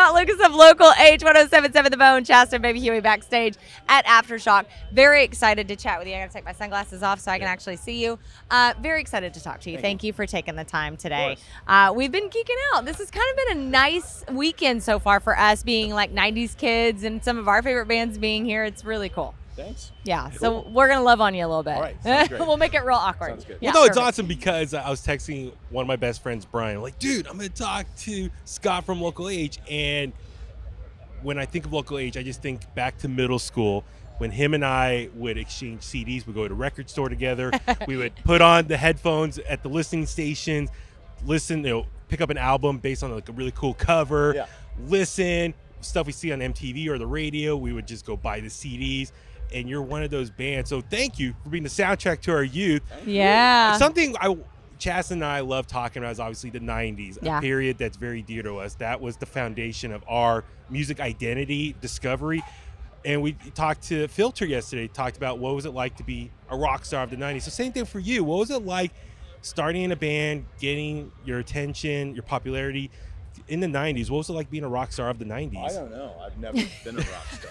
Scott Lucas of Local H 1077 The Bone, Chasta and Baby Huey backstage at Aftershock. Very excited to chat with you. I got to take my sunglasses off so I can actually see you. Very excited to talk to you. Thank you for taking the time today. We've been geeking out. This has kind of been a nice weekend so far for us, being like 90s kids and some of our favorite bands being here. It's really cool. Thanks. Yeah, cool. So we're going to love on you a little bit. All right, sounds great. We'll make it real awkward. Sounds good. Yeah, well, no, it's awesome because I was texting one of my best friends, Brian. I'm like, dude, I'm going to talk to Scott from Local H. And when I think of Local H, I just think back to middle school when him and I would exchange CDs. We'd go to a record store together. We would put on the headphones at the listening stations, listen, pick up an album based on like a really cool cover, listen, stuff we see on MTV or the radio. We would just go buy the CDs. And you're one of those bands. So thank you for being the soundtrack to our youth. Yeah. Something Chasta and I love talking about is obviously the 90s, a period that's very dear to us. That was the foundation of our music identity, discovery. And we talked to Filter yesterday, talked about what was it like to be a rock star of the 90s. So same thing for you. What was it like starting in a band, getting your attention, your popularity in the 90s? What was it like being a rock star of the 90s? I don't know. I've never been a rock star.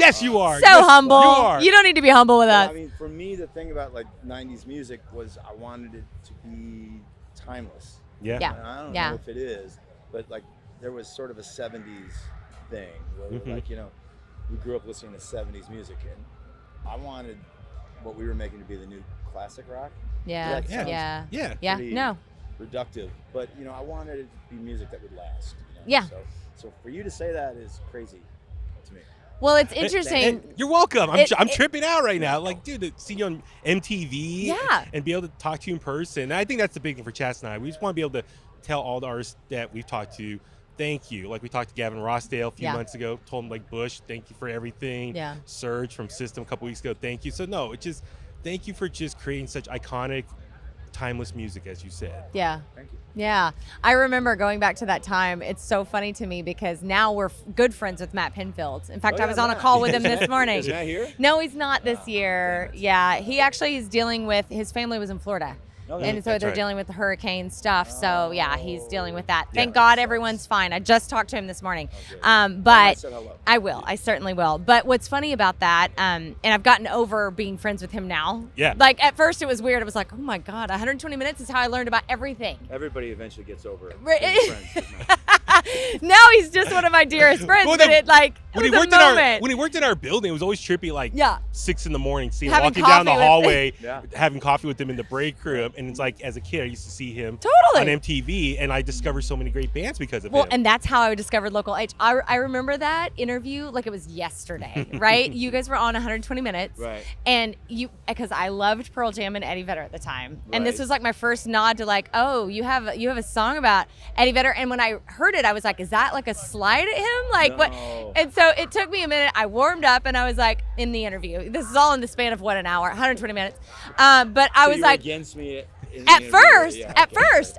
Yes, you are. So yes, humble. You are. You don't need to be humble with us. I mean, for me, the thing about like 90s music was I wanted it to be timeless. Yeah. And I don't know if it is, but like there was sort of a 70s thing where like, we grew up listening to 70s music and I wanted what we were making to be the new classic rock. Yeah. No. Reductive, but I wanted it to be music that would last. Yeah. So for you to say that is crazy to me. Well, it's interesting. You're welcome. I'm tripping out right now. Like, dude, to see you on MTV and be able to talk to you in person. And I think that's the big thing for Chas and I. We just want to be able to tell all the artists that we've talked to, thank you. Like we talked to Gavin Rossdale a few months ago, told him like Bush, thank you for everything. Yeah. Surge from System a couple weeks ago, thank you. So no, it's just thank you for just creating such iconic, timeless music, as you said. Yeah. Thank you. Yeah. I remember going back to that time. It's so funny to me because now we're good friends with Matt Pinfield. In fact, I was on a call with him this morning. Is Matt here? No, he's not this year. Yeah. He actually is dealing with, his family was in Florida. And so they're dealing with the hurricane stuff. So yeah, he's dealing with that. Thank God everyone's fine. I just talked to him this morning. But I will. I certainly will. But what's funny about that, and I've gotten over being friends with him now. Yeah. Like at first it was weird. I was like, oh my God, 120 minutes is how I learned about everything. Everybody eventually gets over it. Now he's just one of my dearest friends. Well, but it when he was worked a moment. when he worked in our building, it was always trippy. Like 6 a.m, seeing him Having walking down the coffee with- hallway, having coffee with him in the break room, and it's like as a kid, I used to see him on MTV, and I discovered so many great bands because of him. And that's how I discovered Local H. I remember that interview like it was yesterday, right? You guys were on 120 Minutes, right? And because I loved Pearl Jam and Eddie Vedder at the time, and this was like my first nod to like, oh, you have a song about Eddie Vedder, and when I heard it, I was like, is that like a slide at him? Like what? And so it took me a minute. I warmed up, and I was like, in the interview, this is all in the span of what, an hour, 120 minutes. But I was like, against me. At first,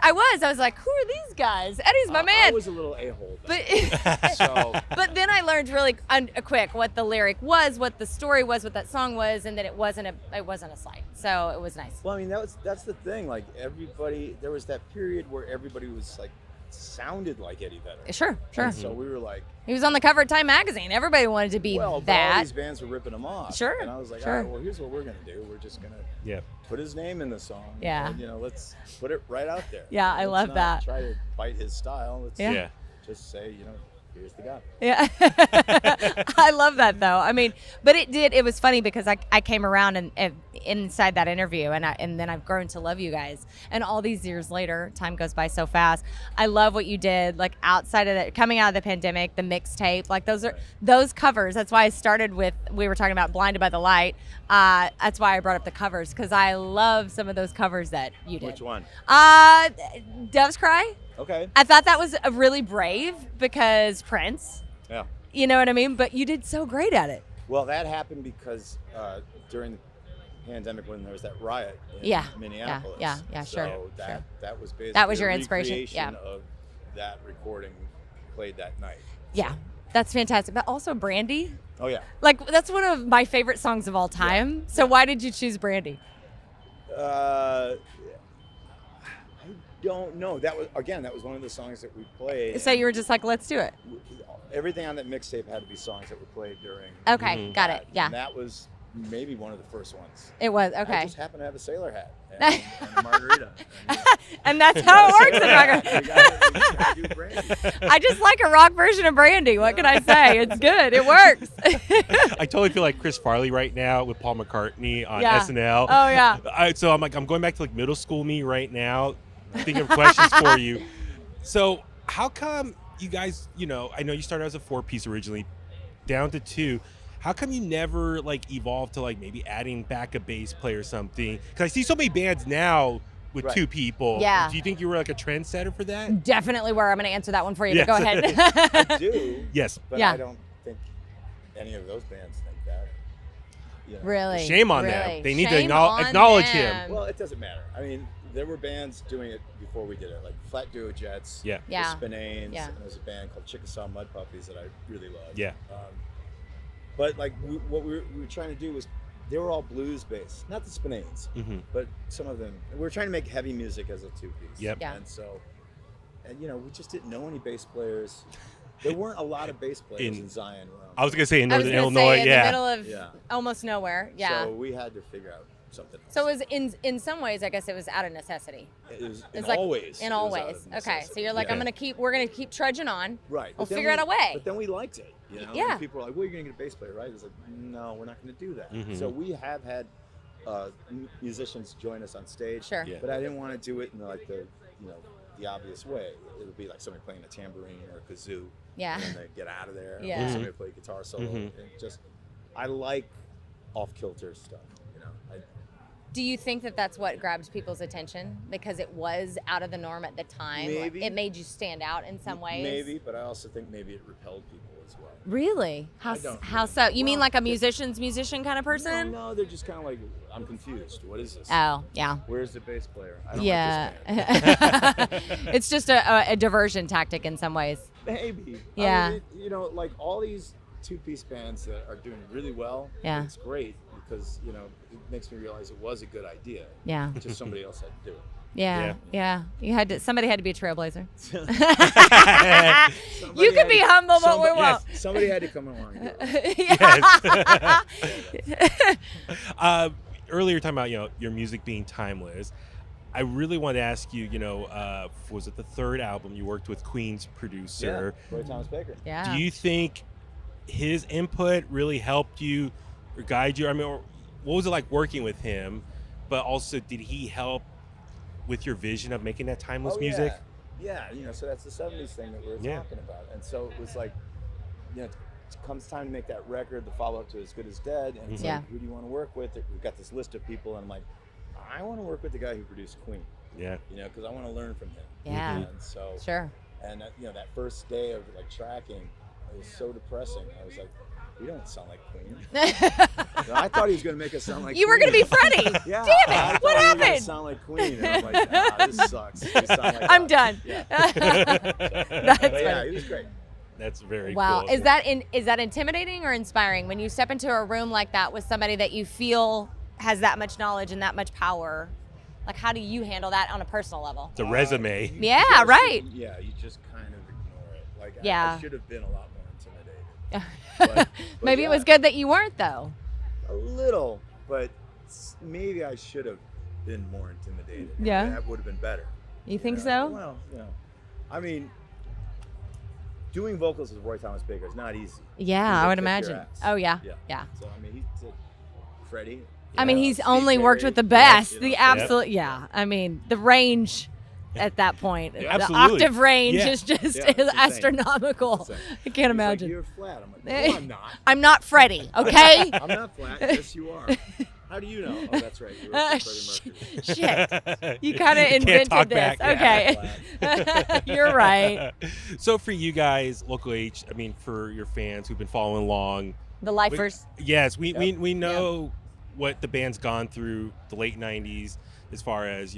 I was like, who are these guys? Eddie's my man. I was a little a-hole. But then I learned really quick what the lyric was, what the story was, what that song was, and that it wasn't a slight. So it was nice. Well, I mean, that's the thing. Like everybody, there was that period where everybody was like sounded like Eddie Vedder. Sure. And so we were like, he was on the cover of Time magazine. Everybody wanted to be but that. all these bands were ripping him off. Sure. And I was like, all right, well, here's what we're gonna do. We're just gonna put his name in the song. Yeah. And, let's put it right out there. Yeah, I love that. Try to bite his style. Let's just say, here's the guy. Yeah. I love that though. I mean, but it was funny because I came around and inside that interview and then I've grown to love you guys. And all these years later, time goes by so fast. I love what you did, like outside of that, coming out of the pandemic, the mixtape, like those covers. That's why I started with, we were talking about Blinded by the Light. That's why I brought up the covers, because I love some of those covers that you did. Which one? Doves Cry. Okay. I thought that was really brave because Prince. Yeah. You know what I mean? But you did so great at it. Well, that happened because during the pandemic when there was that riot in Minneapolis. Yeah, sure. So that was basically that was your inspiration. Yeah. Of that recording played that night. Yeah. That's fantastic. But also Brandy. Oh yeah. Like that's one of my favorite songs of all time. Yeah. So why did you choose Brandy? I don't know. That was one of the songs that we played. So you were just like, let's do it. everything on that mixtape had to be songs that were played during. Okay, got it. Yeah. And that was maybe one of the first ones. It was, I okay. just happened to have a sailor hat and a margarita. And that's how it works in rock. We gotta do brandy. I just like a rock version of Brandy. What can I say? It's good. It works. I totally feel like Chris Farley right now with Paul McCartney on Yeah. SNL. Oh, yeah. So I'm going back to like middle school me right now, thinking of questions for you. So how come you guys, I know you started as a 4-piece originally, down to 2. How come you never like evolved to like maybe adding back a bass player or something? Because I see so many bands now with Right. 2 people. Yeah. Do you think you were like a trendsetter for that? Definitely were. I'm going to answer that one for you, Yes. but go ahead. I do, Yes. but Yeah. I don't think any of those bands think that. Really? Shame on Really? them. They need Shame to on acknowledge them. him. Well, it doesn't matter. I mean, there were bands doing it before we did it, like Flat Duo Jets, Yeah. Yeah. the Spinanes, Yeah. and there's a band called Chickasaw Mud Puppies that I really loved. Yeah. But like what we were trying to do was, they were all blues based, not the Spinanes, Mm-hmm. but some of them. We were trying to make heavy music as a 2-piece. Yep. Yeah. And so, we just didn't know any bass players. There weren't a lot of bass players in Zion. I was going to say in I was Northern gonna Illinois. say in Yeah. the middle of Yeah. almost nowhere. Yeah. So we had to figure out something else. So it was in some ways, I guess it was out of necessity. It was It's in like all ways. in it all was out ways. of Okay, necessity. so you're like, Yeah. we're gonna keep trudging on. Right. We'll But then figure out a way. But then we liked it. Yeah. And people were like, well, you're going to get a bass player, right? It's like, no, we're not going to do that. Mhm. So we have had musicians join us on stage. Sure. Yeah. But I didn't want to do it in like the obvious way. It would be like somebody playing a tambourine or a kazoo. Yeah. And then they get out of there. Yeah. Or Mhm. somebody play guitar solo. Mhm. And I like off-kilter stuff. Do you think that that's what grabbed people's attention because it was out of the norm at the time? Like, Maybe. it made you stand out in some ways. Maybe, but I also think maybe it repelled people as well. Really? I don't How know. so? You mean Well, like a musician's musician kind of person? No, they're just kind of like, I'm confused. What is this? Oh, yeah. Where's the bass player? I don't Yeah. like this band. It's just a diversion tactic in some ways. Maybe. Yeah. I mean, like all these 2-piece bands that are doing really well. Yeah. It's great because, it makes me realize it was a good idea. Yeah. Just somebody else had to do it. Yeah. Somebody had to be a trailblazer. Somebody You can had be to- humble, but we somebody- won't. Somebody had to come along. And do it. Yes. Earlier, talking about your music being timeless. I really wanted to ask you. Was it the 3rd album you worked with Queen's producer? Yeah, Roy Thomas Baker. Yeah. Do you think his input really helped you or guide you? I mean, what was it like working with him? But also, did he help with your vision of making that timeless music? Yeah, so that's the 70s thing that we were talking about. And so it was like, it comes time to make that record, the follow-up to As Good As Dead, and it's Yeah. like, who do you want to work with? We've got this list of people, and I'm like, I want to work with the guy who produced Queen, Yeah. because I want to learn from him. Yeah. And so, Sure. and that first day of like tracking, it was so depressing. I was like, we don't sound like Queen. I thought he was going to make us sound like You were Queen. going to be Freddie. Yeah. Damn I it. thought What we were gonna happened? sound like Queen. And I'm like, this sucks. We sound like I'm us. done. Yeah. That's But yeah, funny. he was great. That's very Wow. cool. Is that intimidating or inspiring when you step into a room like that with somebody that you feel has that much knowledge and that much power? Like, how do you handle that on a personal level? It's a resume. You Yeah, just- right. Yeah, you just kind of ignore it. Like, Yeah. I should have been a lot more intimidated. But Maybe yeah, it was good that you weren't, though. A little, but maybe I should have been more intimidated. Yeah. That would have been better. You think know? so? Well, I mean, doing vocals with Roy Thomas Baker is not easy. Yeah, He's I a would kick your imagine. ass. Oh, yeah. Yeah. So, I mean, he did Freddie. I mean, he's Steve only worked Perry, with the best. you The know. absolute, yeah. I mean, the range at that point, the Absolutely. octave range Yeah. is just Yeah, it's insane. astronomical. It's insane. I can't He's imagine. Like, you're flat. I'm like, no, I'm not. I'm not Freddie, okay? I'm not flat. Yes, you are. How do you know? Oh, that's right. You were with Freddie Mercury. Shit. You kind of Can't invented talk this. back. Okay. You're right. So for you guys, Local H, I mean, for your fans who've been following along, The lifers. yes, we Yep. know what the band's gone through the late 90s as far as,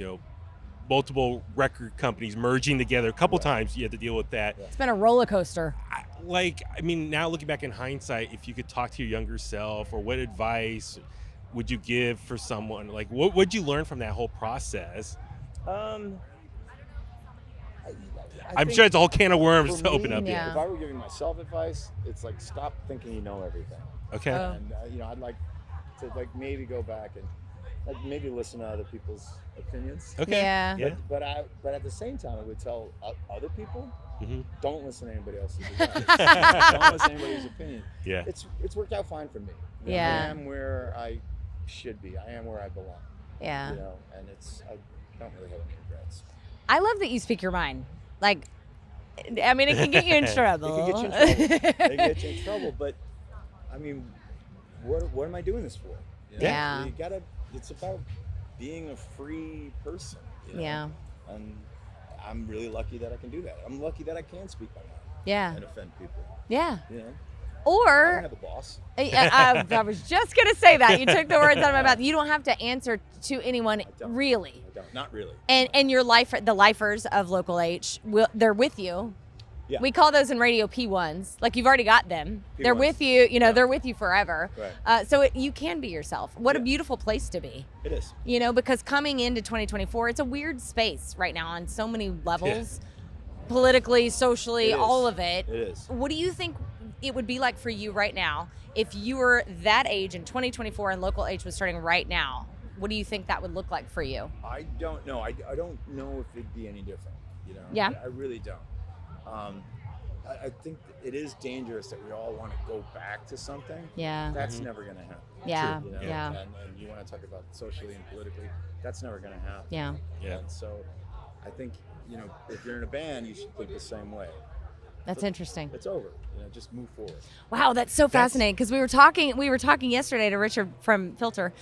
multiple record companies merging together. A couple times you had to deal with that. It's been a roller coaster. I mean, now looking back in hindsight, if you could talk to your younger self, or what advice would you give for someone? Like, what would you learn from that whole process? I I'm think sure it's a whole can of worms for to open me, up. Yeah. If I were giving myself advice, it's like stop thinking you know everything. Okay. Oh. And I'd like to like maybe go back and like maybe listen to other people's opinions. Okay. Yeah. Yeah. But at the same time, I would tell other people, Mm-hmm. don't listen to anybody else's advice. Don't listen to anybody's opinion. Yeah. It's worked out fine for me. Yeah. I am where I should be. I am where I belong. Yeah. And I don't really have any regrets. I love that you speak your mind. Like, I mean, it can get you in trouble. It can get you in trouble. It can get you in trouble. But I mean, what am I doing this for? Yeah. It's about being a free person. Yeah. And I'm really lucky that I can do that. I'm lucky that I can speak my mind. Yeah. And offend people. Yeah. I don't Or have a boss. I was just gonna say that. You took the words out of my mouth. You don't have to answer to anyone, really. I don't. Not really. And your the lifers of Local H, they're with you. Yeah. We call those in radio P1s. Like, you've already got them. They're P1s. with you. They're with you forever. Right. So you can be yourself. What a Yeah. beautiful place to be. It is. Because coming into 2024, it's a weird space right now on so many levels, politically, socially, It is. all of it. It is. What do you think it would be like for you right now if you were that age in 2024 and Local H was starting right now? What do you think that would look like for you? I don't know. I don't know if it'd be any different. Yeah. I really don't. I think it is dangerous that we all want to go back to something. Yeah. That's never going to happen. Yeah. True. Yeah. And you want to talk about socially and politically, that's never going to happen. Yeah. Yeah. And so I think, if you're in a band, you should think the same way. That's interesting. It's over. Just move forward. Wow, that's so fascinating, because we were talking yesterday to Richard from Filter,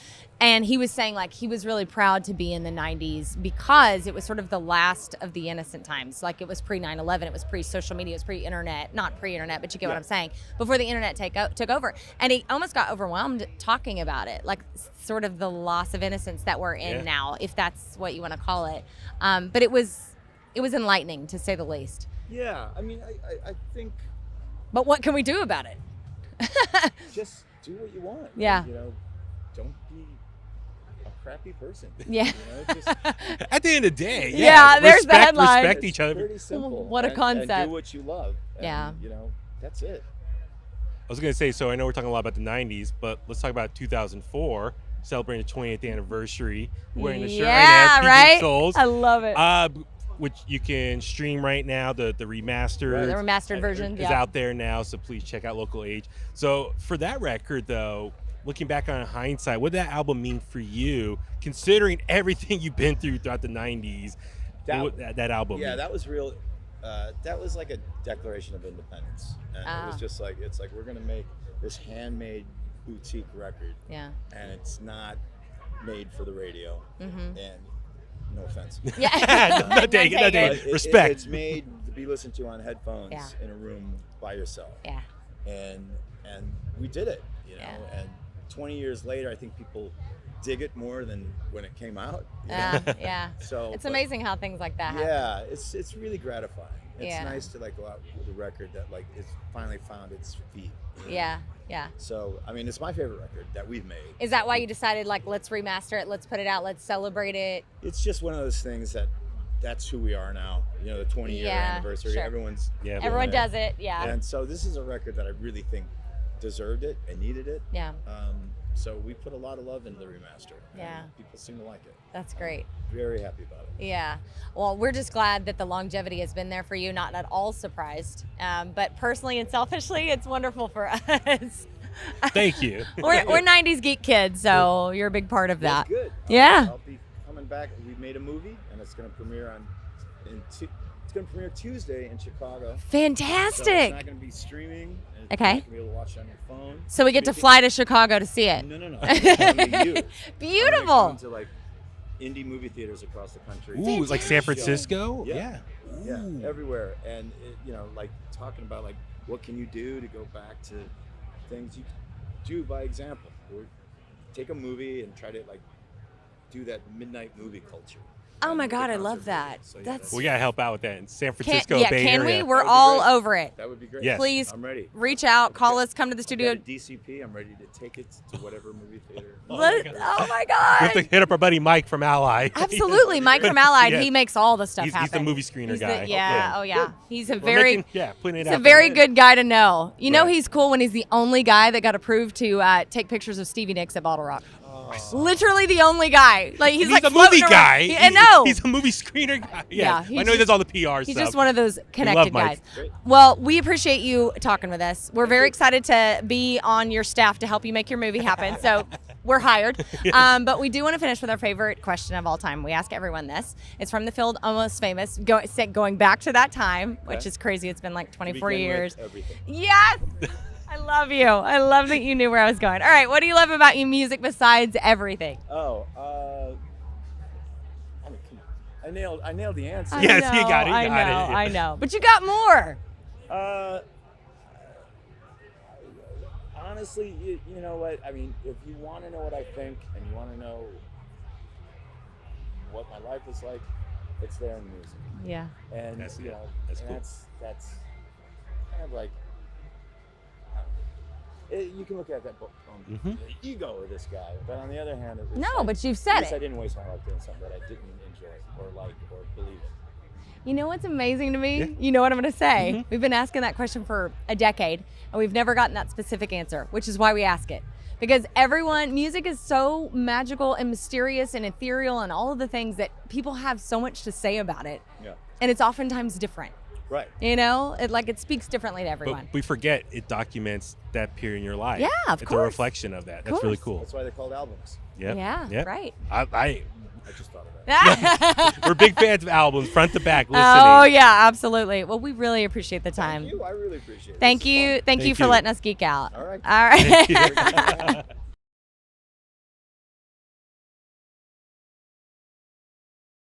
and he was saying like he was really proud to be in the 90s because it was sort of the last of the innocent times. Like, it was pre 9/11, it was pre social media, it was pre internet, not pre internet, but you get what I'm saying. Before the internet took over, and he almost got overwhelmed talking about it, like sort of the loss of innocence that we're in now, if that's what you want to call it. But it was enlightening, to say the least. Yeah. I mean, I think But what can we do about it? just do what you want. Yeah. Don't be a crappy person. Yeah. Just At the end of the day, Yeah, there's the headline. Respect it's each other. pretty simple. What a And concept. do what you love. And, Yeah. That's it. I was gonna say, so I know we're talking a lot about the 90s, but let's talk about 2004, celebrating the 20th anniversary. We're wearing the shirt Yeah, right now, right? PJ Souls, I love it. which you can stream right now. The remastered, The remastered version, is yeah. out there now, so please check out Local H. So for that record, though, looking back on hindsight, what did that album mean for you, considering everything you've been through throughout the 90s? That album. Yeah, mean? that was real. That was like a declaration of independence, and it was just like we're gonna make this handmade boutique record, Yeah. and it's not made for the radio. Mm-hmm. And no offense. Yeah. No take it, no take it. Respect. It's made to be listened to on headphones Yeah. in a room by yourself. Yeah. And we did it, Yeah. And 20 years later, I think people dig it more than when it came out. Yeah. So It's amazing how things like that happen. Yeah, it's really gratifying. It's Yeah. nice to go out with a record that it's finally found its feet. Yeah. Yeah. So I mean, it's my favorite record that we've made. Is that why you decided, let's remaster it, let's put it out, let's celebrate it? It's just one of those things that's who we are now. The 20-year anniversary. Sure. Everyone's doing Everyone it. does it. Yeah. And so this is a record that I really think deserved it and needed it. Yeah. So we put a lot of love into the remaster. Yeah. And people seem to like it. That's great. Very happy about it. Yeah. Well, we're just glad that the longevity has been there for you, not at all surprised. But personally and selfishly, it's wonderful for us. Thank you. We're 90s geek kids, so you're a big part of that. Well, good. Yeah. I'll be coming back. We made a movie, and it's going to premiere it's going to premiere Tuesday in Chicago. So Fantastic. it's not going to be streaming. It's Okay. not going to be able to watch it on your phone. So we get to fly to Chicago to see it. No. It's coming to you. Beautiful. I'm gonna come to indie movie theaters across the country. Ooh, it's like San Show. Francisco. Yeah. Yeah, Ooh. everywhere. And talking about what can you do to go back to things you do by example. Or take a movie and try to do that midnight movie culture. Oh my the God, I concert love for that. it. So, That's We gotta help out with that in San can, Francisco yeah. Bay Can we? Area. We're That would be all great. over it. That would be great. Yes. Please I'm ready. reach out, call us, come to the Got studio. a DCP. I'm ready to take it to whatever movie theater. Oh my We have to God. hit up our buddy Mike from Ally. Absolutely, Mike from Allied. Yeah. He makes all the stuff He's happen. the movie screener He's the- guy. yeah. Oh yeah. He's a We're very. making- putting it He's out a very there. good guy to know. You know Right. he's cool when he's the only guy that got approved to take pictures of Stevie Nicks at Bottle Rock. Literally the only guy. Like he's like a movie floating around. guy. I know. He's a movie screener guy. Yeah, Yeah, he's I know he just- does all the PR He's stuff. just one of those connected Mike. guys. Great. Well, we appreciate you talking with us. We're very excited to be on your staff to help you make your movie happen. So we're hired. But we do want to finish with our favorite question of all time. We ask everyone this. It's from the field Almost Famous, going back to that time, which Okay. is crazy. It's been like To 24 begin with, years. everything. Yes. I love you. I love that you knew where I was going. All right. What do you love about your music besides everything? Oh, I mean, come on. I nailed the answer. Yes, I you know, got it, you I got know. it. I know. But you got more. Honestly, you know what? I mean, if you want to know what I think and you want to know what my life is like, it's there in the music. Yeah. And That's you it. know, That's and cool. that's kind of like you can look at that Mhm. the ego of this guy, but on the other hand, it was No, like, but you've at said least I it. didn't waste my life doing something that I didn't enjoy or like or believe in. You know what's amazing to me? Yeah. You know what I'm going to say? Mhm. We've been asking that question for a decade, and we've never gotten that specific answer, which is why we ask it. Because music is so magical and mysterious and ethereal and all of the things that people have so much to say about it. Yeah. And it's oftentimes different. Right. You know, it speaks differently to But everyone. we forget it documents that period in your life. Yeah, of It's course. a reflection of that. That's really course. cool. That's why they're called albums. Yep. Yeah, Yep. right. I just thought of that. We're big fans of albums, front to back, listening. Oh yeah, absolutely. Well, we really appreciate the time. Thank you. I really appreciate it. Thank This is you. fun. Thank you Thank for you. letting us geek out. All right. All right. Thank you.